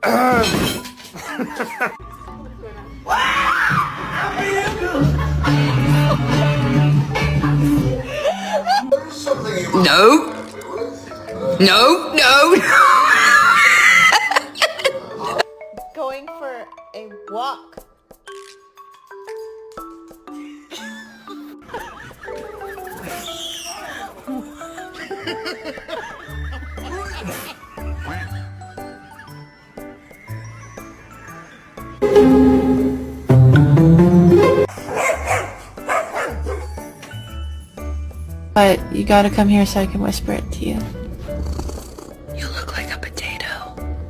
No. No, no. Going for a walk. But you gotta come here so I can whisper it to you.